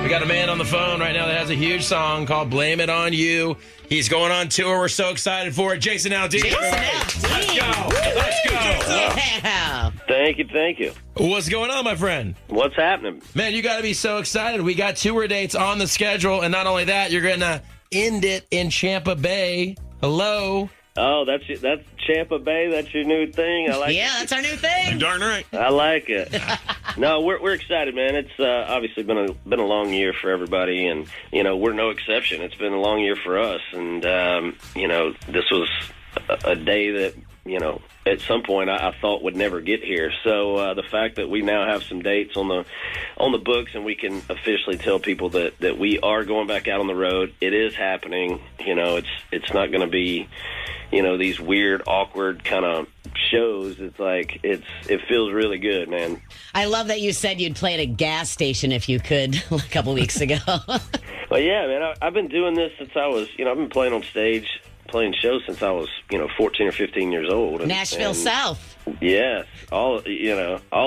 We got a man on the phone right now that has a huge song called Blame It On You. He's going on tour. We're so excited for it. Jason Aldean. Let's go. Let's go. Yeah. Thank you. What's going on, my friend? What's happening? Man, you got to be so excited. We got tour dates on the schedule, and not only that, you're going to end it in Tampa Bay. Hello. Oh, that's Tampa Bay. That's your new thing. I like Yeah, that's our new thing. You're darn right. I like it. No, we're excited, man. It's obviously been a long year for everybody, and we're no exception. It's been a long year for us, and this was a day that at some point I thought would never get here. So the fact that we now have some dates on the books, and we can officially tell people that we are going back out on the road. It is happening. It's not going to be these weird, awkward kind of shows. It's like it feels really good, man. I love that you said you'd play at a gas station if you could a couple weeks ago. Well, yeah, man. I've been doing this since I was, I've been playing on stage, playing shows since I was, 14 or 15 years old. Nashville South. Yes, all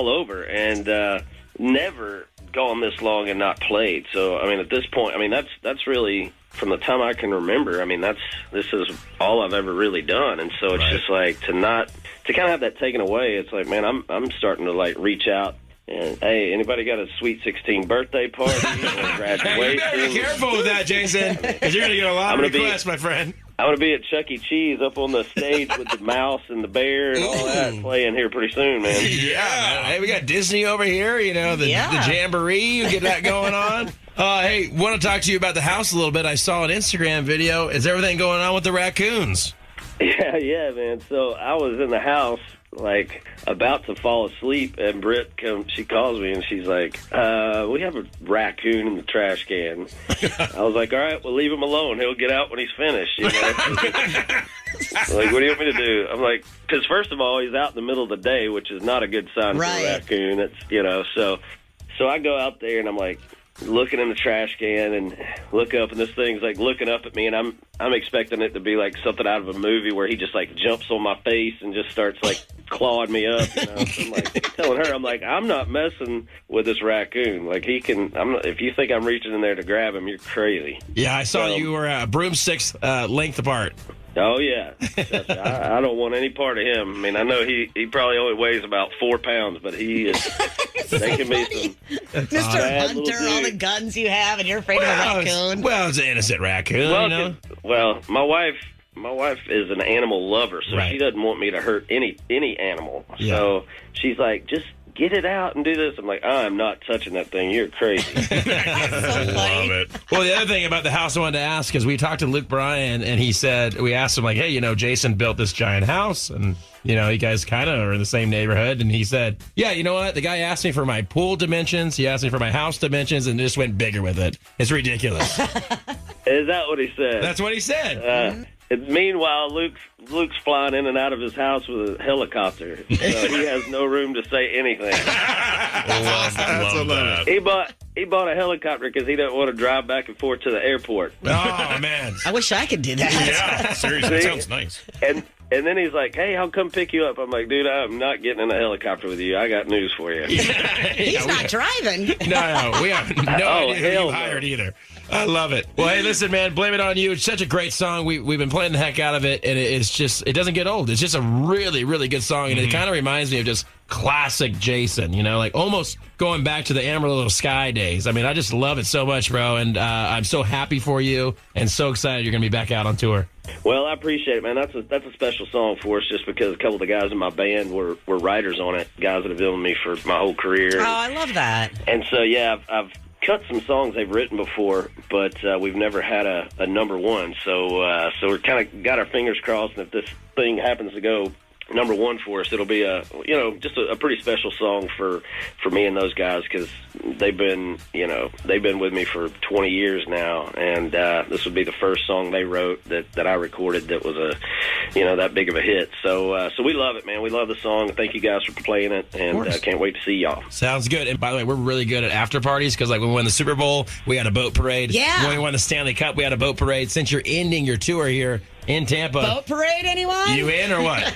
over, and never gone this long and not played. So, at this point, that's really, from the time I can remember, this is all I've ever really done. And so it's just like to kind of have that taken away. It's like, man, I'm starting to like reach out. And, hey, anybody got a Sweet 16 birthday party or graduation? Hey, you better be careful with that, Jason, because you're going to get a lot of requests, my friend. I'm going to be at Chuck E. Cheese up on the stage with the mouse and the bear and all that playing here pretty soon, man. Yeah, man. Hey, we got Disney over here, the Jamboree. You get that going on. Hey, want to talk to you about the house a little bit. I saw an Instagram video. Is everything going on with the raccoons? Yeah, man. So I was in the house, like, about to fall asleep, and Britt she calls me, and she's like, we have a raccoon in the trash can. I was like, all right, well, leave him alone. He'll get out when he's finished, Like, what do you want me to do? I'm like, because first of all, he's out in the middle of the day, which is not a good sign for a raccoon. It's, so I go out there, and I'm like, looking in the trash can and look up, and this thing's like looking up at me, and I'm expecting it to be like something out of a movie where he just like jumps on my face and just starts like clawing me up. So I'm like telling her, I'm not messing with this raccoon. Like if you think I'm reaching in there to grab him, you're crazy. Yeah, I saw you were broomsticks length apart. Oh, yeah. I don't want any part of him. I know he probably only weighs about 4 pounds, but he is taking me some Mr. Hunter, all the guns you have, and you're afraid of a raccoon. Well, it's an innocent raccoon, Well, my wife is an animal lover, so she doesn't want me to hurt any animal. Yeah. So she's like, just get it out and do this. I'm like, I'm not touching that thing. You're crazy. Love it. Well, the other thing about the house I wanted to ask is we talked to Bryan, and he said, we asked him, like, hey, Jason built this giant house, and, you guys kind of are in the same neighborhood. And he said, yeah, you know what? The guy asked me for my pool dimensions. He asked me for my house dimensions, and just went bigger with it. It's ridiculous. Is that what he said? That's what he said. Meanwhile, Luke's flying in and out of his house with a helicopter, so he has no room to say anything. I love that. He bought a helicopter because he doesn't want to drive back and forth to the airport. Oh, man. I wish I could do that. Yeah, seriously, that sounds nice. And then he's like, hey, I'll come pick you up. I'm like, dude, I'm not getting in a helicopter with you. I got news for you. He's not driving. No, we have no idea who you hired either. I love it. Well, hey, listen, man, Blame It On You. It's such a great song. We've been playing the heck out of it, and it doesn't get old. It's just a really, really good song, and it kind of reminds me of just classic Jason, like almost going back to the Amarillo Sky days. I just love it so much, bro, and I'm so happy for you and so excited you're going to be back out on tour. Well, I appreciate it, man. That's a special song for us just because a couple of the guys in my band were writers on it, guys that have been with me for my whole career. Oh, I love that. And so, yeah, I've cut some songs they've written before, but we've never had a number one. So we're kind of got our fingers crossed, and if this thing happens to go number one for us, it'll be just a pretty special song for me and those guys because they've been with me for 20 years now, and this would be the first song they wrote that I recorded that was that big of a hit. So we love it, man. We love the song. Thank you guys for playing it, and can't wait to see y'all. Sounds good. And by the way, we're really good at after parties because like when we won the Super Bowl, we had a boat parade. Yeah. When we won the Stanley Cup, we had a boat parade. Since you're ending your tour here in Tampa, boat parade, anyone? You in or what?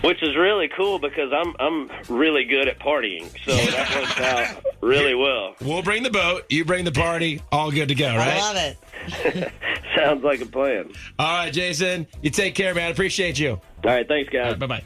Which is really cool because I'm really good at partying, so that works out really well. We'll bring the boat, you bring the party, all good to go, right? I love it. Sounds like a plan. All right, Jason, you take care, man. Appreciate you. All right, thanks, guys. Bye-bye.